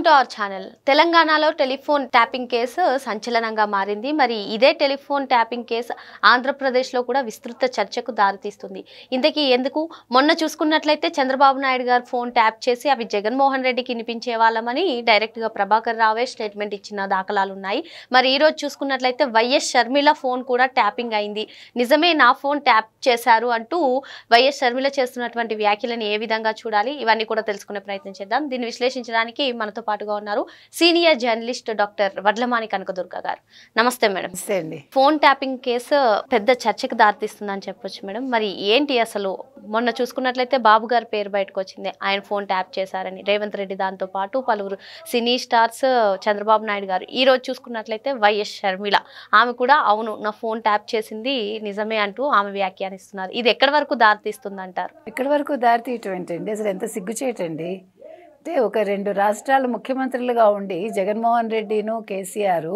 To our channel. తెలంగాణలో telephone tapping case సంచలనంగా మారింది. మరి ఇదే టెలిఫోన్ ట్యాపింగ్ కేసు ఆంధ్రప్రదేశ్లో కూడా విస్తృత చర్చకు దారితీస్తుంది. ఇంతకీ ఎందుకు? మొన్న చూసుకున్నట్లయితే చంద్రబాబు నాయుడు గారు ఫోన్ ట్యాప్ చేసి అవి జగన్మోహన్ రెడ్డికి వినిపించే వాళ్ళమని డైరెక్ట్గా ప్రభాకర్ రావే స్టేట్మెంట్ ఇచ్చిన దాఖలాలు ఉన్నాయి. మరి ఈరోజు చూసుకున్నట్లయితే వైఎస్ షర్మిల ఫోన్ కూడా ట్యాపింగ్ అయింది. నిజమే, నా ఫోన్ ట్యాప్ చేశారు అంటూ వైఎస్ షర్మిల చేస్తున్నటువంటి వ్యాఖ్యలను ఏ విధంగా చూడాలి, ఇవన్నీ కూడా తెలుసుకునే ప్రయత్నం చేద్దాం. దీన్ని విశ్లేషించడానికి మనతో పాటుగా ఉన్నారు senior journalist doctor Vadlamani Kanakadurga గారు. నమస్తే మేడం. ఫోన్ ట్యాపింగ్ కేసు పెద్ద చర్చకు దారితీస్తుందని చెప్పొచ్చు మేడం. మరి ఏంటి అసలు? మొన్న చూసుకున్నట్లయితే బాబు గారి పేరు బయటకు వచ్చింది, ఆయన ఫోన్ ట్యాప్ చేశారని. రేవంత్ రెడ్డి దాంతో పాటు పలువురు సినీ స్టార్స్, చంద్రబాబు నాయుడు గారు. ఈ రోజు చూసుకున్నట్లయితే వైఎస్ షర్మిల, ఆమె కూడా అవును నా ఫోన్ ట్యాప్ చేసింది నిజమే అంటూ ఆమె వ్యాఖ్యానిస్తున్నారు. ఇది ఎక్కడి వరకు దారితీస్తుంది అంటారు? ఎక్కడి వరకు దారితీయటం ఏంటండి? అసలు ఎంత సిగ్గుచేటండి. అంటే ఒక 2 రాష్ట్రాల ముఖ్యమంత్రులుగా ఉండి జగన్మోహన్ రెడ్డిను కేసీఆర్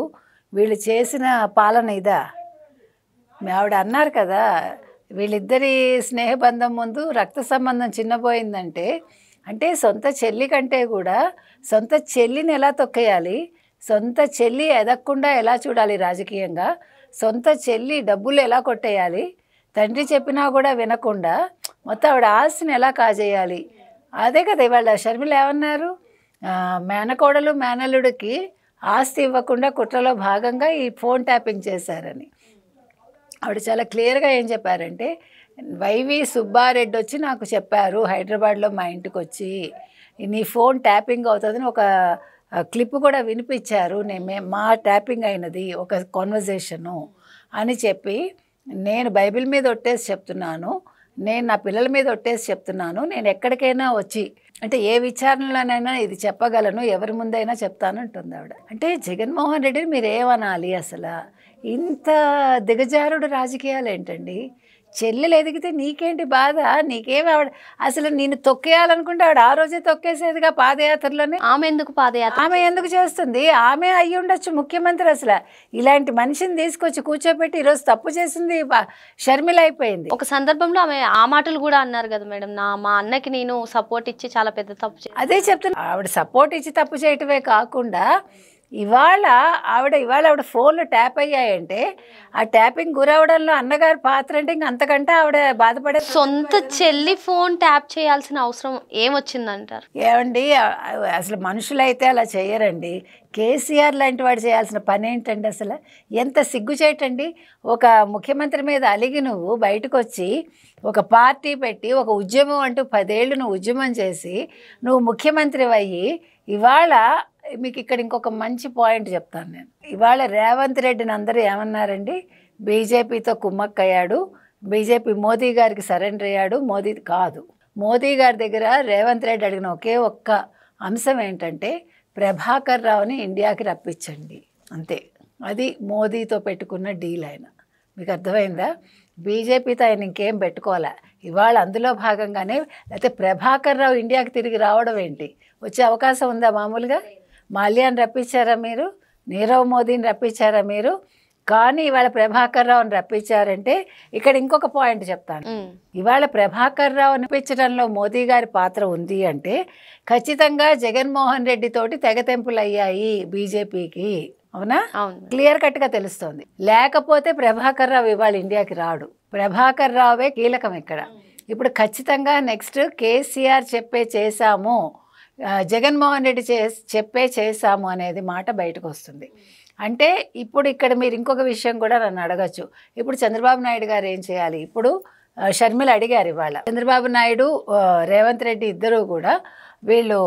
వీళ్ళు చేసిన పాలన ఇదా? ఆవిడ అన్నారు కదా, వీళ్ళిద్దరి స్నేహబంధం ముందు రక్త సంబంధం చిన్నపోయిందంటే, అంటే సొంత చెల్లి కంటే కూడా సొంత చెల్లిని ఎలా తొక్కేయాలి, సొంత చెల్లి ఎదగకుండా ఎలా చూడాలి రాజకీయంగా, సొంత చెల్లి డబ్బులు ఎలా కొట్టేయాలి, తండ్రి చెప్పినా కూడా వినకుండా మొత్తం ఆవిడ ఆస్తిని ఎలా కాజేయాలి. అదే కదా ఇవాళ షర్మిల ఏమన్నారు, మేనకోడలు మేనల్లుడికి ఆస్తి ఇవ్వకుండా కుట్రలో భాగంగా ఈ ఫోన్ ట్యాపింగ్ చేశారని. ఆవిడ చాలా క్లియర్గా ఏం చెప్పారంటే, వైవి సుబ్బారెడ్డి వచ్చి నాకు చెప్పారు హైదరాబాద్లో మా ఇంటికి వచ్చి నీ ఫోన్ ట్యాపింగ్ అవుతుందని ఒక క్లిప్ కూడా వినిపించారు, మా ట్యాపింగ్ అయినది ఒక కాన్వర్జేషను అని చెప్పి, నేను బైబిల్ మీద ఒట్టేసి చెప్తున్నాను, నేను నా పిల్లల మీద ఒట్టేసి చెప్తున్నాను, నేను ఎక్కడికైనా వచ్చి అంటే ఏ విచారణలోనైనా ఇది చెప్పగలను, ఎవరి ముందైనా చెప్తానంటుంది ఆవిడ. అంటే జగన్మోహన్ రెడ్డిని మీరు ఏమనాలి అసలు? ఇంత దిగజారుడు రాజకీయాలు ఏంటండి? చెల్లెలు ఎదిగితే నీకేంటి బాధ? నీకేమి ఆవిడ అసలు నేను తొక్కేయాలనుకుంటే ఆవిడ ఆ రోజే తొక్కేసేదిగా పాదయాత్రలోనే. ఆమె ఎందుకు పాదయాత్ర? ఆమె ఎందుకు చేస్తుంది? ఆమె అయ్యి ఉండొచ్చు ముఖ్యమంత్రి. అసలు ఇలాంటి మనిషిని తీసుకొచ్చి కూర్చోబెట్టి ఈరోజు తప్పు చేసింది షర్మిల అయిపోయింది. ఒక సందర్భంలో ఆమె ఆ మాటలు కూడా అన్నారు కదా మేడం, మా అన్నకి నేను సపోర్ట్ ఇచ్చి చాలా పెద్ద తప్పు. అదే చెప్తున్నా, ఆవిడ సపోర్ట్ ఇచ్చి తప్పు చేయటమే కాకుండా ఇవాళ ఆవిడ ఫోన్లు ట్యాప్ అయ్యాయంటే ఆ ట్యాపింగ్ గురవడంలో అన్నగారి పాత్ర అంటే ఇంక అంతకంటే ఆవిడ బాధపడే. సొంత చెల్లి ఫోన్ ట్యాప్ చేయాల్సిన అవసరం ఏమొచ్చిందంటారు? ఏమండి, అసలు మనుషులైతే అలా చేయరండి. కేసీఆర్ లాంటి వాడు చేయాల్సిన పని ఏంటండి? అసలు ఎంత సిగ్గుచేటండి. ఒక ముఖ్యమంత్రి మీద అలిగి నువ్వు బయటకు వచ్చి ఒక పార్టీ పెట్టి ఒక ఉద్యమం అంటూ 10 ఏళ్ళు నువ్వు ఉద్యమం చేసి నువ్వు ముఖ్యమంత్రి అయ్యి ఇవాళ మీకు ఇక్కడ ఇంకొక మంచి పాయింట్ చెప్తాను నేను. ఇవాళ రేవంత్ రెడ్డిని అందరూ ఏమన్నారండి, బీజేపీతో కుమ్మక్కయ్యాడు, బీజేపీ మోదీ గారికి సరెండర్ అయ్యాడు. మోదీ కాదు, మోదీ గారి దగ్గర రేవంత్ రెడ్డి అడిగిన ఒకే ఒక్క అంశం ఏంటంటే ప్రభాకర్ రావుని ఇండియాకి రప్పించండి, అంతే. అది మోదీతో పెట్టుకున్న డీల్. ఆయన మీకు అర్థమైందా? బీజేపీతో ఆయన ఇంకేం పెట్టుకోలే. ఇవాళ అందులో భాగంగానే లేకపోతే ప్రభాకర్ రావు ఇండియాకి తిరిగి రావడం ఏంటి? వచ్చే అవకాశం ఉందా? మామూలుగా మాల్యాన్ని రప్పించారా మీరు? నీరవ్ మోదీని రప్పించారా మీరు? కానీ ఇవాళ ప్రభాకర్ రావుని రప్పించారంటే ఇక్కడ ఇంకొక పాయింట్ చెప్తాను. ఇవాళ ప్రభాకర్ రావుని రప్పించడంలో మోదీ గారి పాత్ర ఉంది అంటే ఖచ్చితంగా జగన్మోహన్ రెడ్డి తోటి తెగతెంపులు అయ్యాయి బీజేపీకి. అవునా? క్లియర్ కట్గా తెలుస్తోంది. లేకపోతే ప్రభాకర్ రావు ఇవాళ ఇండియాకి రాడు. ప్రభాకర్ రావే కీలకం ఇక్కడ. ఇప్పుడు ఖచ్చితంగా నెక్స్ట్ కేసీఆర్ చెప్పే చేశాము, జగన్మోహన్ రెడ్డి చెప్పే చేశాము అనేది మాట బయటకు వస్తుంది. అంటే ఇప్పుడు ఇక్కడ మీరు ఇంకొక విషయం కూడా నన్ను అడగచ్చు, ఇప్పుడు చంద్రబాబు నాయుడు గారు ఏం చేయాలి? ఇప్పుడు షర్మిల అడిగారు ఇవాళ, చంద్రబాబు నాయుడు రేవంత్ రెడ్డి ఇద్దరూ కూడా వీళ్ళు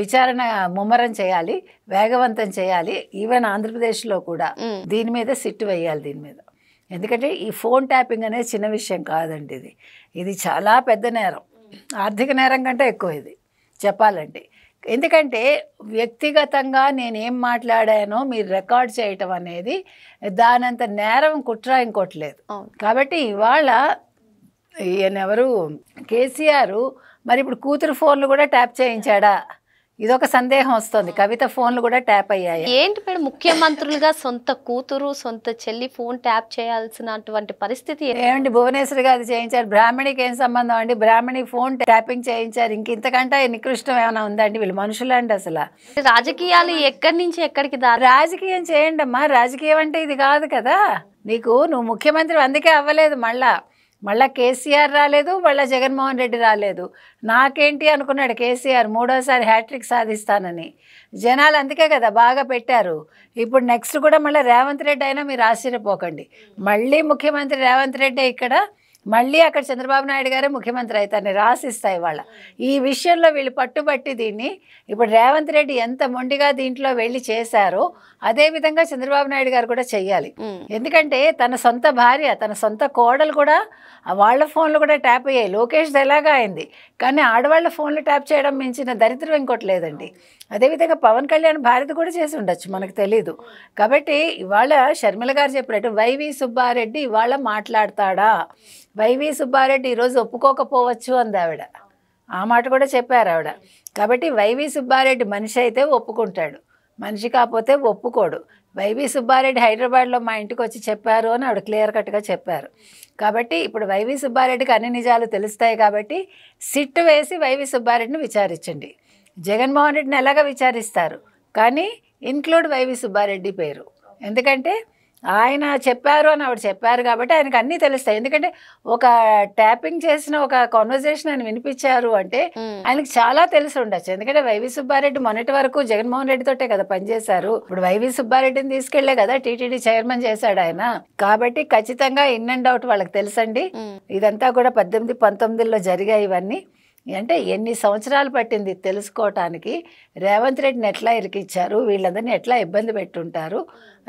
విచారణ ముమ్మరం చేయాలి, వేగవంతం చేయాలి, ఈవెన్ ఆంధ్రప్రదేశ్లో కూడా దీని మీద సిట్టు వేయాలి దీని మీద. ఎందుకంటే ఈ ఫోన్ ట్యాపింగ్ అనేది చిన్న విషయం కాదండి. ఇది చాలా పెద్ద నేరం, ఆర్థిక నేరం కంటే ఎక్కువ ఇది చెప్పాలంటే. ఎందుకంటే వ్యక్తిగతంగా నేనేం మాట్లాడానో మీరు రికార్డ్ చేయటం అనేది దానంత నేరం కుట్ర ఇంకోట్లేదు. కాబట్టి ఇవాళ ఈయనెవరు కేసీఆర్ మరి ఇప్పుడు కూతురు ఫోన్లు కూడా ట్యాప్ చేయించాడా? ఇదొక సందేహం వస్తుంది. కవిత ఫోన్లు కూడా ట్యాప్ అయ్యాయి. ఏంటి మేడం, ముఖ్యమంత్రులుగా సొంత కూతురు సొంత చెల్లి ఫోన్ ట్యాప్ చేయాల్సినటువంటి పరిస్థితి ఏమండి, భువనేశ్వరి గారు చేయించారు, బ్రాహ్మణికి ఏం సంబంధం అండి? బ్రాహ్మణి ఫోన్ ట్యాపింగ్ చేయించారు, ఇంతకంటే నికృష్టం ఏమైనా ఉందండి? వీళ్ళు మనుషులండి అసలు. రాజకీయాలు ఎక్కడి నుంచి ఎక్కడికి రాజకీయం చేయండి అమ్మా, రాజకీయం అంటే ఇది కాదు కదా. నువ్వు ముఖ్యమంత్రి అందుకే అవ్వలేదు. మళ్ళా కేసీఆర్ రాలేదు, మళ్ళీ జగన్మోహన్ రెడ్డి రాలేదు. నాకేంటి అనుకున్నాడు కేసీఆర్, 3వ సారి హ్యాట్రిక్ సాధిస్తానని. జనాలు అందుకే కదా బాగా పెట్టారు. ఇప్పుడు నెక్స్ట్ కూడా మళ్ళీ రేవంత్ రెడ్డి అయినా మీరు ఆశ్చర్యపోకండి. మళ్ళీ ముఖ్యమంత్రి రేవంత్ రెడ్డి ఇక్కడ, మళ్ళీ అక్కడ చంద్రబాబు నాయుడు గారే ముఖ్యమంత్రి అవుతారని రాసిస్తాయి వాళ్ళ. ఈ విషయంలో వీళ్ళు పట్టుబట్టి దీన్ని ఇప్పుడు రేవంత్ రెడ్డి ఎంత మొండిగా దీంట్లో వెళ్ళి చేశారో అదేవిధంగా చంద్రబాబు నాయుడు గారు కూడా చెయ్యాలి. ఎందుకంటే తన సొంత భార్య, తన సొంత కోడలు కూడా వాళ్ళ ఫోన్లు కూడా ట్యాప్ అయ్యాయి. లోకేష్ ఎలాగా అయింది, కానీ ఆడవాళ్ళ ఫోన్లు ట్యాప్ చేయడం మించిన దరిద్రం ఇంకోటి లేదండి. అదేవిధంగా పవన్ కళ్యాణ్ భారతి కూడా చేసి ఉండొచ్చు, మనకు తెలీదు. కాబట్టి ఇవాళ షర్మిల గారు చెప్పినట్టు వైవి సుబ్బారెడ్డి ఇవాళ మాట్లాడతాడా? వైవి సుబ్బారెడ్డి ఈరోజు ఒప్పుకోకపోవచ్చు అంది ఆవిడ. ఆ మాట కూడా చెప్పారు ఆవిడ. కాబట్టి వైవి సుబ్బారెడ్డి మనిషి అయితే ఒప్పుకుంటాడు, మనిషి కాకపోతే ఒప్పుకోడు. వైవి సుబ్బారెడ్డి హైదరాబాద్లో మా ఇంటికి వచ్చి చెప్పారు అని ఆవిడ క్లియర్ కట్గా చెప్పారు. కాబట్టి ఇప్పుడు వైవి సుబ్బారెడ్డికి అన్ని నిజాలు తెలుస్తాయి. కాబట్టి సిట్టు వేసి వైవి సుబ్బారెడ్డిని విచారించండి. జగన్మోహన్ రెడ్డిని ఎలాగ విచారిస్తారు, కానీ ఇన్క్లూడ్ వైవి సుబ్బారెడ్డి పేరు. ఎందుకంటే ఆయన చెప్పారు అని ఆవిడ చెప్పారు కాబట్టి ఆయనకు అన్నీ తెలుస్తాయి. ఎందుకంటే ఒక ట్యాపింగ్ చేసిన ఒక కాన్వర్జేషన్ ఆయన వినిపించారు అంటే ఆయనకు చాలా తెలిసి ఉండొచ్చు. ఎందుకంటే వైవి సుబ్బారెడ్డి మొన్నటి వరకు జగన్మోహన్ రెడ్డితోటే కదా పనిచేశారు. ఇప్పుడు వైవి సుబ్బారెడ్డిని తీసుకెళ్లే కదా టీటీడీ చైర్మన్ చేశాడు ఆయన. కాబట్టి ఖచ్చితంగా ఇన్ అండ్ అవుట్ వాళ్ళకి తెలుసండి. ఇదంతా కూడా 18, 19లో జరిగాయి ఇవన్నీ. అంటే ఎన్ని సంవత్సరాలు పట్టింది తెలుసుకోవటానికి. రేవంత్ రెడ్డిని ఎట్లా ఇరికిచ్చారు, వీళ్ళందరినీ ఎట్లా ఇబ్బంది పెట్టుంటారు.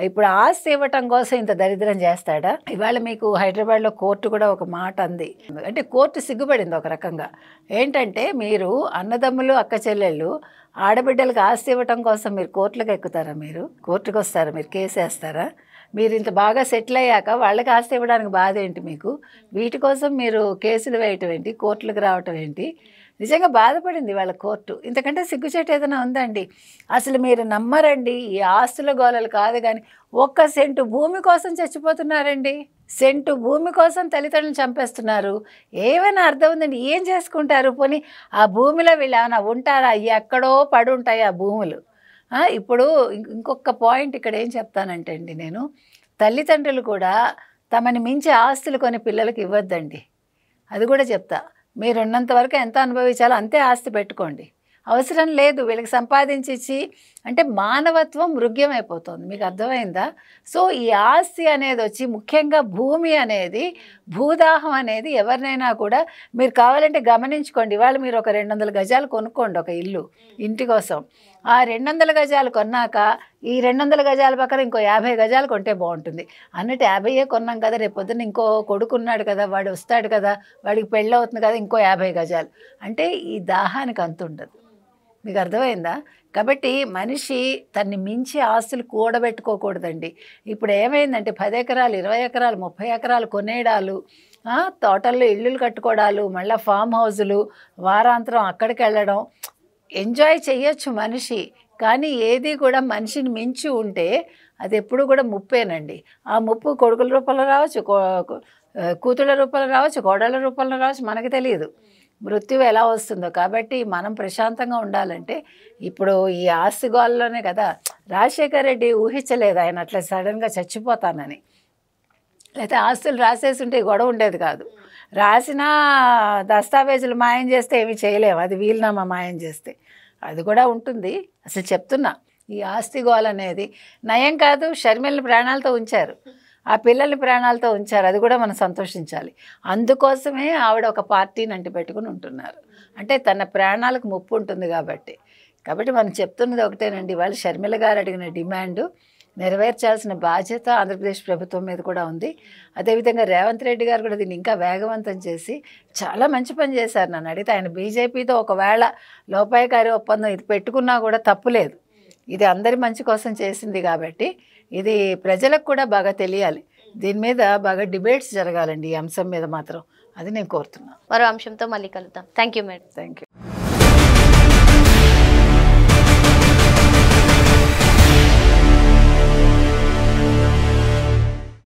ఇప్పుడు ఆస్తి ఇవ్వటం కోసం ఇంత దరిద్రం చేస్తాడా? ఇవాళ మీకు హైదరాబాద్లో కోర్టు కూడా ఒక మాట అంది. అంటే కోర్టు సిగ్గుపడింది ఒక రకంగా. ఏంటంటే మీరు అన్నదమ్ములు అక్క చెల్లెళ్ళు ఆడబిడ్డలకు ఆస్తి ఇవ్వటం కోసం మీరు కోర్టులకు ఎక్కుతారా? మీరు కోర్టుకు వస్తారా? మీరు కేసు వేస్తారా? మీరు ఇంత బాగా సెటిల్ అయ్యాక వాళ్ళకి ఆస్తి ఇవ్వడానికి బాధ ఏంటి మీకు? వీటి కోసం మీరు కేసులు వేయటం ఏంటి, కోర్టులకు రావటం ఏంటి? నిజంగా బాధపడింది వాళ్ళ కోర్టు. ఇంతకంటే సిగ్గుచేటు ఏదైనా ఉందండి? అసలు మీరు నమ్మరండి, ఈ ఆస్తుల గోళలు కాదు కానీ 1 సెంటు భూమి కోసం చచ్చిపోతున్నారండి. సెంటు భూమి కోసం తల్లిదండ్రులను చంపేస్తున్నారు. ఏమైనా అర్థం ఉందండి? ఏం చేసుకుంటారు? పోనీ ఆ భూమిలో వీళ్ళు ఏమైనా ఉంటారా? ఎక్కడో పడి ఉంటాయి ఆ భూములు. ఇప్పుడు ఇంకొక పాయింట్ ఇక్కడ ఏం చెప్తానంటే అండి, నేను తల్లిదండ్రులు కూడా తమని మించి ఆస్తులు కొని పిల్లలకి ఇవ్వద్దండి. అది కూడా చెప్తా. మీరు ఉన్నంత వరకు ఎంత అనుభవించాలో అంతే ఆస్తి పెట్టుకోండి. అవసరం లేదు వీళ్ళకి సంపాదించి. అంటే మానవత్వం మృగ్యమైపోతుంది. మీకు అర్థమైందా? సో ఈ ఆస్తి అనేది వచ్చి ముఖ్యంగా భూమి అనేది, భూదాహం అనేది ఎవరినైనా కూడా మీరు కావాలంటే గమనించుకోండి. ఇవాళ మీరు ఒక 200 గజాలు కొనుక్కోండి, ఒక ఇల్లు ఇంటి కోసం. ఆ 200 గజాలు కొన్నాక ఈ 200 గజాల పక్కన ఇంకో 50 గజాలు కొంటే బాగుంటుంది అన్నట్టు. 50 కొన్నాం కదా, రేపు పొద్దున్న ఇంకో కొడుకున్నాడు కదా, వాడు వస్తాడు కదా, వాడికి పెళ్ళి అవుతుంది కదా, ఇంకో 50 గజాలు. అంటే ఈ దాహానికి అంత ఉండదు. మీకు అర్థమైందా? కాబట్టి మనిషి తన్ని మించి ఆస్తులు కూడబెట్టుకోకూడదండి. ఇప్పుడు ఏమైందంటే 10 ఎకరాలు, 20 ఎకరాలు, 30 ఎకరాలు కొనేయడాలు, తోటల్లో ఇళ్ళు కట్టుకోవడాలు, మళ్ళీ ఫామ్ హౌజులు, వారాంతరం అక్కడికి వెళ్ళడం. ఎంజాయ్ చేయొచ్చు మనిషి, కానీ ఏది కూడా మనిషిని మించి ఉంటే అది ఎప్పుడు కూడా ముప్పేనండి. ఆ ముప్పు కొడుకుల రూపంలో రావచ్చు, కూతుళ్ళ రూపంలో రావచ్చు, కోడళ్ళ రూపంలో రావచ్చు, మనకు తెలియదు మృత్యువు ఎలా వస్తుందో. కాబట్టి మనం ప్రశాంతంగా ఉండాలంటే ఇప్పుడు ఈ ఆస్తి గోల్లోనే కదా రాజశేఖర్ రెడ్డి ఊహించలేదు ఆయన అట్లా సడన్గా చచ్చిపోతానని. లేకపోతే ఆస్తులు రాసేసి ఉంటే గొడవ ఉండేది కాదు. రాసిన దస్తావేజులు మాయం చేస్తే ఏమీ చేయలేము, అది వీలునామా మాయం చేస్తే అది కూడా ఉంటుంది. అసలు చెప్తున్నా, ఈ ఆస్తి గోల్ అనేది నయం కాదు. షర్మిలని ప్రాణాలతో ఉంచారు, ఆ పిల్లల్ని ప్రాణాలతో ఉంచారు, అది కూడా మనం సంతోషించాలి. అందుకోసమే ఆవిడ ఒక పార్టీని అంటి పెట్టుకుని ఉంటున్నారు. అంటే తన ప్రాణాలకు ముప్పు ఉంటుంది కాబట్టి. మనం చెప్తున్నది ఒకటేనండి, వాళ్ళు షర్మిల గారు అడిగిన డిమాండు నెరవేర్చాల్సిన బాధ్యత ఆంధ్రప్రదేశ్ ప్రభుత్వం మీద కూడా ఉంది. అదేవిధంగా రేవంత్ రెడ్డి గారు కూడా దీన్ని ఇంకా వేగవంతం చేసి చాలా మంచి పని చేశారు. నన్ను అడిగితే ఆయన బీజేపీతో ఒకవేళ లోపాయకారి ఒప్పందం ఇది పెట్టుకున్నా కూడా తప్పులేదు. ఇది అందరి మంచి కోసం చేసింది కాబట్టి ఇది ప్రజలకు కూడా బాగా తెలియాలి. దీని మీద బాగా డిబేట్స్ జరగాలండి ఈ అంశం మీద మాత్రం. అది నేను కోరుతున్నాను. మరో అంశంతో మళ్ళీ కలుద్దాం. Thank you madam. Thank you.